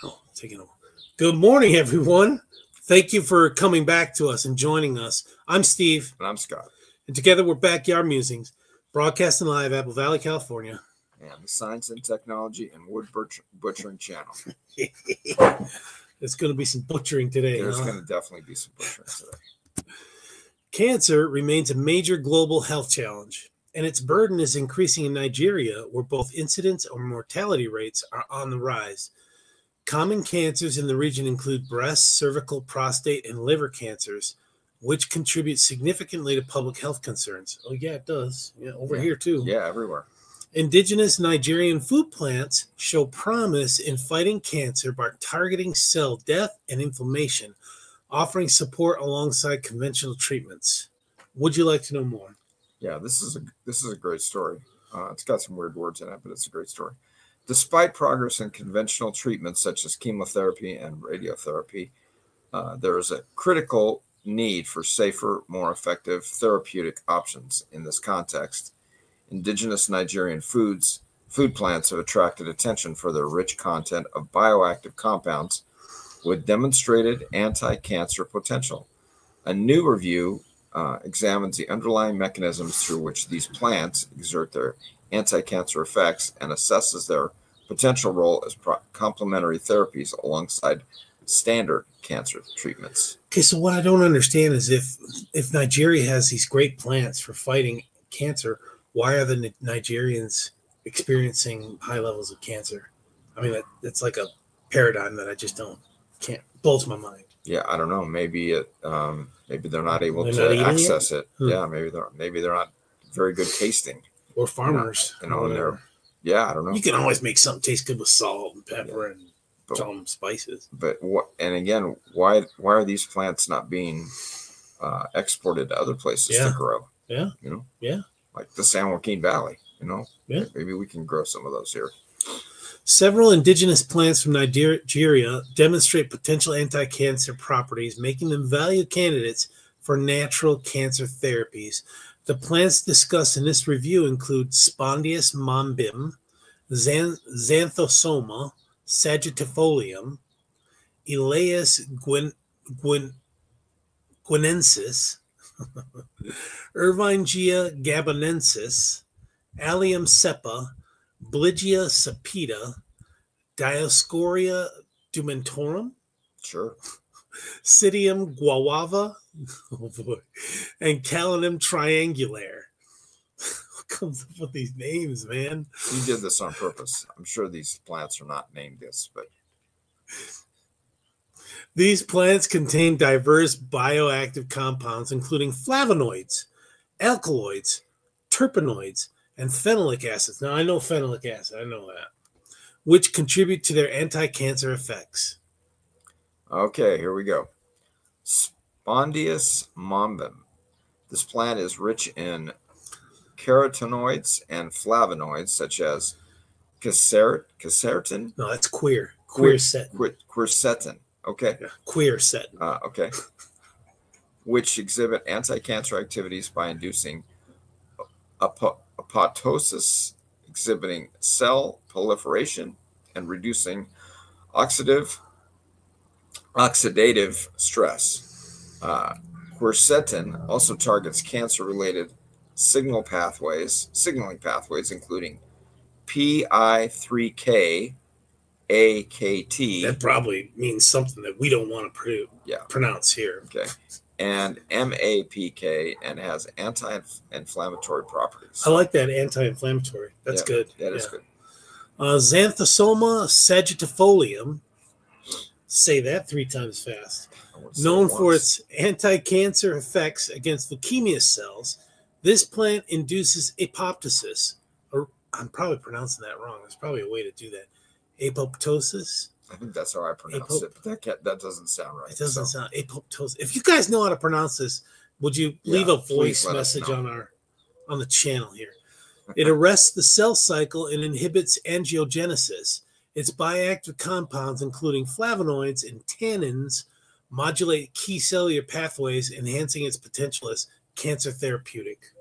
Oh, taking over. Good morning, everyone. Thank you for coming back to us and joining us. I'm Steve. And I'm Scott. And together we're Backyard Musings, broadcasting live Apple Valley, California. And the Science and Technology and Wood Butchering Channel. There's going to be some butchering today. There's going to definitely be some butchering today. Cancer remains a major global health challenge, and its burden is increasing in Nigeria, where both incidence or mortality rates are on the rise. Common cancers in the region include breast, cervical, prostate, and liver cancers, which contribute significantly to public health concerns. Oh, yeah, it does. Yeah, over here, too. Yeah, everywhere. Indigenous Nigerian food plants show promise in fighting cancer by targeting cell death and inflammation, offering support alongside conventional treatments. Would you like to know more? Yeah, this is a great story. It's got some weird words in it, but it's a great story. Despite progress in conventional treatments such as chemotherapy and radiotherapy, there is a critical need for safer, more effective therapeutic options. In this context, indigenous Nigerian food plants have attracted attention for their rich content of bioactive compounds with demonstrated anti-cancer potential. A new review examines the underlying mechanisms through which these plants exert their anti-cancer effects and assesses their potential role as complementary therapies alongside standard cancer treatments. Okay, so what I don't understand is if Nigeria has these great plants for fighting cancer, why are the Nigerians experiencing high levels of cancer? I mean, it's like a paradigm that I just can't blows my mind. Yeah, I don't know. Maybe they're not able to access it. Yeah, maybe they're not very good tasting. Or farmers, and I don't know. You can always make something taste good with salt and pepper and some spices. But why are these plants not being exported to other places to grow? Yeah, like the San Joaquin Valley. Yeah, maybe we can grow some of those here. Several indigenous plants from Nigeria demonstrate potential anti-cancer properties, making them valued candidates for natural cancer therapies. The plants discussed in this review include Spondius mombim, Xanthosoma sagittifolium, Elaeus guinensis, Irvingia gabonensis, Allium cepa, Bligia sapida, Dioscorea dumentorum, sure, Psidium guava, oh boy, and Calinum triangulare. What comes up with these names, man? You did this on purpose. I'm sure these plants are not named this, but these plants contain diverse bioactive compounds, including flavonoids, alkaloids, terpenoids, and phenolic acids. Now, I know phenolic acid. I know that. Which contribute to their anti-cancer effects. Okay, here we go. Spondius mombim. This plant is rich in carotenoids and flavonoids such as quercetin. No, that's quercetin. Quercetin. Okay. Yeah, quercetin. Okay. Which exhibit anti-cancer activities by inducing apoptosis, exhibiting cell proliferation, and reducing oxidative stress. Quercetin also targets cancer-related signaling pathways, including PI3K, AKT. That probably means something that we don't want to pronounce here. Okay. And MAPK, and has anti-inflammatory properties. I like that, anti-inflammatory. That's good. That is good. Xanthosoma sagittifolium, say that 3 times fast, known for its anti-cancer effects against leukemia cells. This plant induces apoptosis, or I'm probably pronouncing that wrong. There's probably a way to do that. Apoptosis. I think that's how I pronounce it, but that doesn't sound right. It doesn't sound apoptosis. If you guys know how to pronounce this, would you leave a voice message on the channel here? It arrests the cell cycle and inhibits angiogenesis. Its bioactive compounds, including flavonoids and tannins, modulate key cellular pathways, enhancing its potential as cancer therapeutic.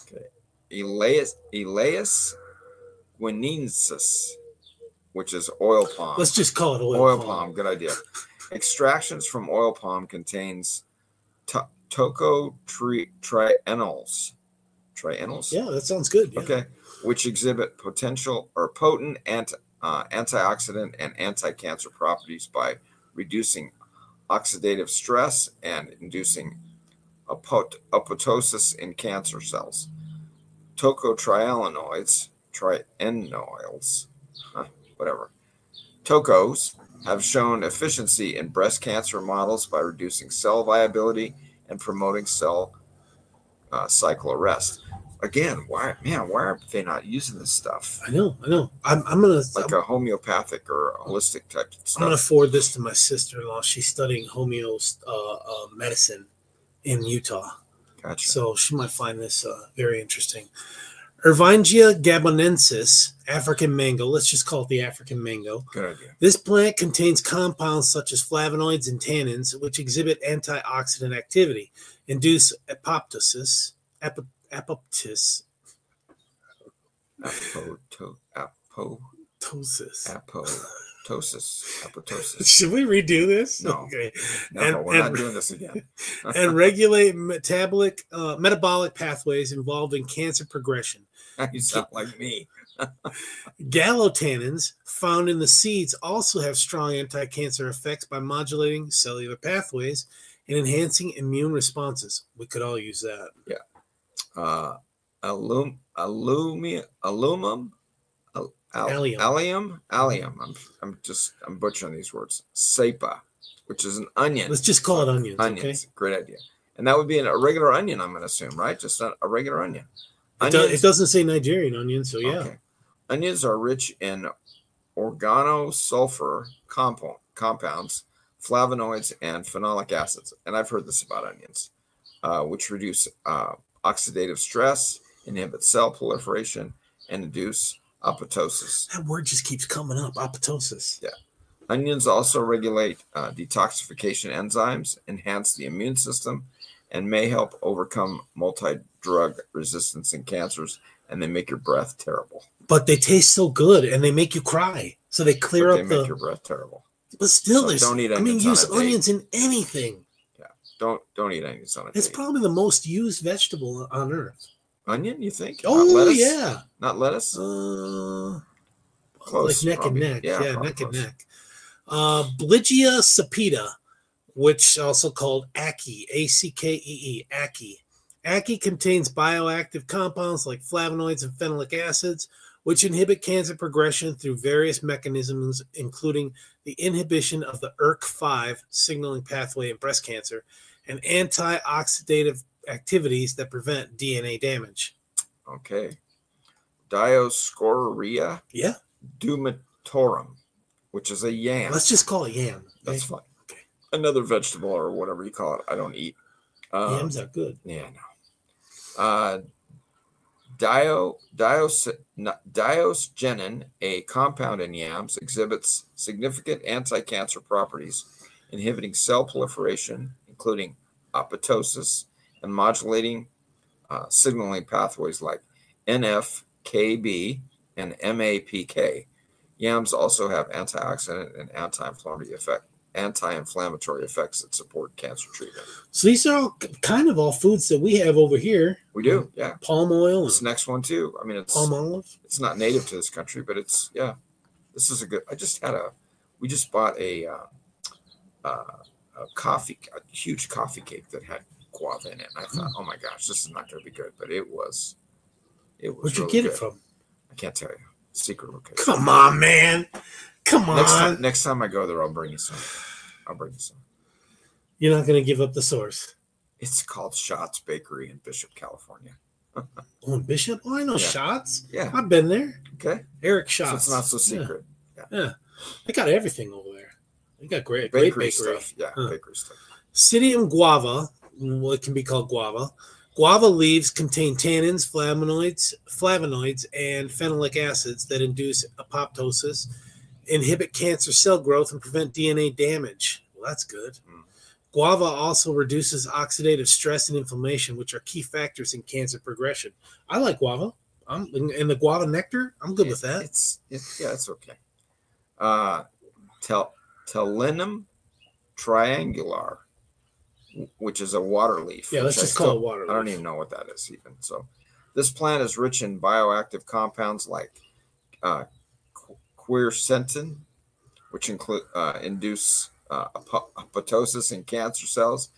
Okay. Elaeus guinensis. which is oil palm. Let's just call it Oil palm. Good idea. Extractions from oil palm contains tocotrienols. Trienols? Yeah, that sounds good. Yeah. Okay. Which exhibit potential or potent antioxidant and anti-cancer properties by reducing oxidative stress and inducing apoptosis in cancer cells. Tocotrienols, whatever. Tocos have shown efficiency in breast cancer models by reducing cell viability and promoting cell cycle arrest. Again, why aren't they not using this stuff? I know. I'm gonna a homeopathic or holistic type stuff. I'm gonna forward this to my sister-in-law. She's studying medicine in Utah. Gotcha. So she might find this very interesting. Ervingia gabonensis, African mango. Let's just call it the African mango. Good idea. This plant contains compounds such as flavonoids and tannins, which exhibit antioxidant activity, induce apoptosis. Apoptosis. Should we redo this? No. Okay. No, we're not doing this again. And regulate metabolic pathways involved in cancer progression. You sound like me. Gallotannins found in the seeds also have strong anti-cancer effects by modulating cellular pathways and enhancing immune responses. We could all use that. Yeah. Allium. I'm butchering these words. Sapa, which is an onion. Let's just call it onions. Onions, okay? Great idea. And that would be a regular onion, I'm going to assume, right? Just a regular onion. It doesn't say Nigerian onion, so yeah. Okay. Onions are rich in organosulfur compounds, flavonoids, and phenolic acids. And I've heard this about onions, which reduce oxidative stress, inhibit cell proliferation, and induce apoptosis. That word just keeps coming up, apoptosis. Yeah. Onions also regulate detoxification enzymes, enhance the immune system, and may help overcome multi-drug resistance in cancers, and they make your breath terrible. But they taste so good, and they make you cry. So they clear up They make your breath terrible. But still, so don't eat onions. Use onions in anything. Yeah, don't eat onions on a date. It's probably the most used vegetable on earth. Onion, you think? Oh, not lettuce? Yeah. Not lettuce? Close, like neck and neck. Yeah, neck and neck. Bligia sapida, which also called Ackee, A-C-K-E-E, Ackee. Ackee contains bioactive compounds like flavonoids and phenolic acids, which inhibit cancer progression through various mechanisms, including the inhibition of the ERK5 signaling pathway in breast cancer and antioxidative activities that prevent DNA damage. Okay. Dioscorea dumetorum, which is a yam. Let's just call it yam. Okay? That's fine. Okay. Another vegetable or whatever you call it. I don't eat. Yams are good. Yeah, no. Diosgenin, a compound in yams, exhibits significant anti-cancer properties, inhibiting cell proliferation, including apoptosis, and modulating signaling pathways like NF-κB and MAPK. Yams also have antioxidant and anti-inflammatory effects that support cancer treatment. So these are all foods that we have over here. We do, yeah. Palm oil. This next one too. I mean, it's palm olive. It's not native to this country, but it's This is a good. We just bought a huge coffee cake that had guava in it. And I thought, oh my gosh, this is not going to be good, but it was. Where'd you get it from? I can't tell you. Secret location. Come on, man. Come on. Next time I go there, I'll bring you some. You're not going to give up the source. It's called Shots Bakery in Bishop, California. Oh, in Bishop? Oh, I know Shots. Yeah. I've been there. Okay. Eric Shots. So it's not so secret. Yeah. They got everything over there. They got great bakery stuff. Yeah, bakery stuff. Psyllium guava, what can be called guava. Guava leaves contain tannins, flavonoids, and phenolic acids that induce apoptosis, inhibit cancer cell growth, and prevent DNA damage. Well, that's good. Guava also reduces oxidative stress and inflammation, which are key factors in cancer progression. I like guava. And the guava nectar, I'm good with that. It's okay. Telinum triangular, which is a water leaf. Yeah, let's just call it water leaf. I don't even know what that is even. So this plant is rich in bioactive compounds like quercetin, which induce apoptosis in cancer cells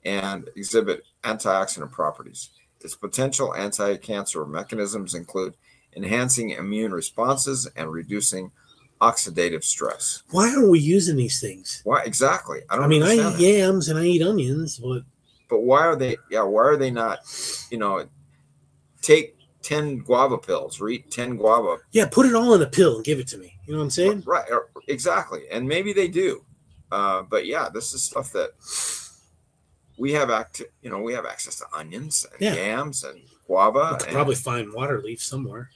and exhibit antioxidant properties. Its potential anti-cancer mechanisms include enhancing immune responses and reducing oxidative stress. Why are we using these things? Why exactly? I mean, I eat yams and I eat onions, but why are they? Yeah, why are they not? Take 10 guava pills or eat 10 guava. Yeah, put it all in a pill and give it to me. You know what I'm saying? Right, exactly. And maybe they do. But yeah, this is stuff that we have we have access to onions and yams and guava. You could probably find water leaf somewhere.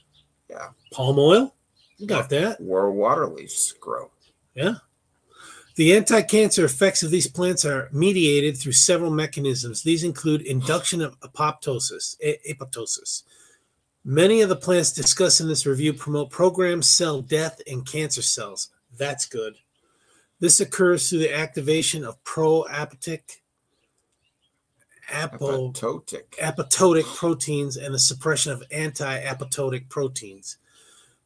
Yeah. Palm oil? You got that. Where water leaves grow. Yeah. The anti-cancer effects of these plants are mediated through several mechanisms. These include induction of apoptosis. Many of the plants discussed in this review promote programmed cell death in cancer cells. That's good. This occurs through the activation of apoptotic proteins and the suppression of anti-apoptotic proteins.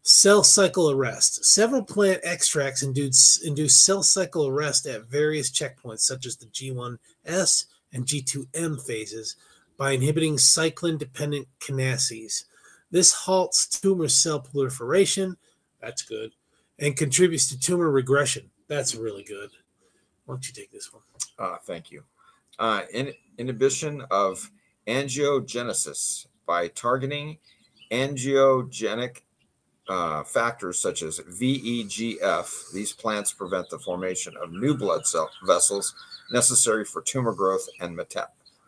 Cell cycle arrest. Several plant extracts induce cell cycle arrest at various checkpoints, such as the G1S and G2M phases, by inhibiting cyclin-dependent kinases. This halts tumor cell proliferation. That's good. And contributes to tumor regression. That's really good. Why don't you take this one? Thank you. Inhibition of angiogenesis by targeting angiogenic factors such as VEGF. These plants prevent the formation of new blood cell vessels necessary for tumor growth and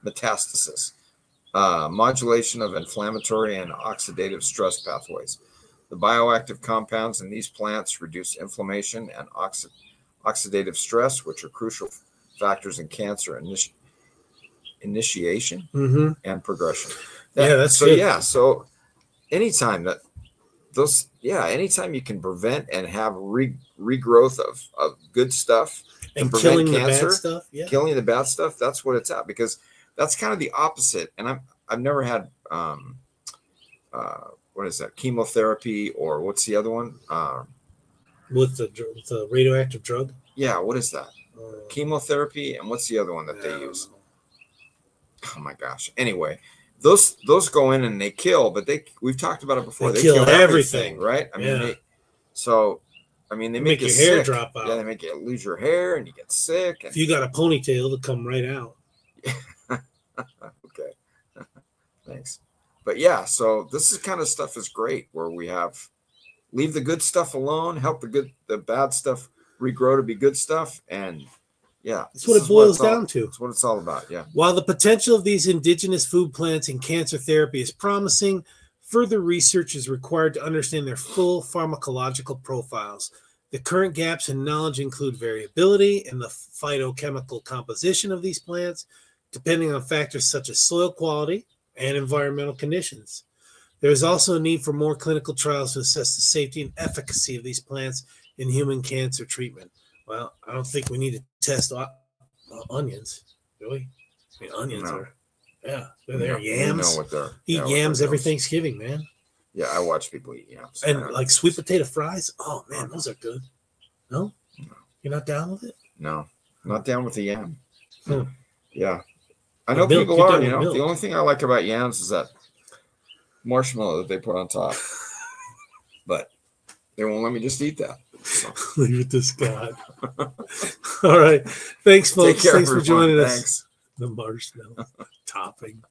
metastasis. Modulation of inflammatory and oxidative stress pathways. The bioactive compounds in these plants reduce inflammation and oxidative stress, which are crucial factors in cancer initiation and progression. That's good. Yeah, so anytime anytime you can prevent and have regrowth of good stuff and prevent killing cancer, the bad stuff, killing the bad stuff, that's what it's at, because that's kind of the opposite. And I've never had what is that, chemotherapy, or what's the other one? With the radioactive drug? Yeah, what is that? Chemotherapy, and what's the other one that they use? Oh my gosh. Anyway, those go in and they kill, but we've talked about it before. They kill everything, right? I mean, they make your sick. hair drop out. Yeah, they make you lose your hair and you get sick. And if you got a ponytail, it'll come right out. Okay. Thanks. But yeah, so this is kind of stuff is great where we leave the good stuff alone, help the bad stuff regrow to be good stuff, and that's what it boils down to. That's what it's all about. Yeah. While the potential of these indigenous food plants in cancer therapy is promising, further research is required to understand their full pharmacological profiles. The current gaps in knowledge include variability in the phytochemical composition of these plants, depending on factors such as soil quality and environmental conditions. There is also a need for more clinical trials to assess the safety and efficacy of these plants in human cancer treatment. Well, I don't think we need to test onions, do we? I mean, onions they're there. Yams. We know what they're. Eat yams every Thanksgiving, man. Yeah, I watch people eat yams. And like sweet potato fries. Oh man, those are good. No? You're not down with it? No, not down with the yam. Yeah, I know people are. The only thing I like about yams is that marshmallow that they put on top, but they won't let me just eat that. So. Leave it to God. All right. Thanks, folks. Thanks for joining us. Thanks. The marshmallow topping.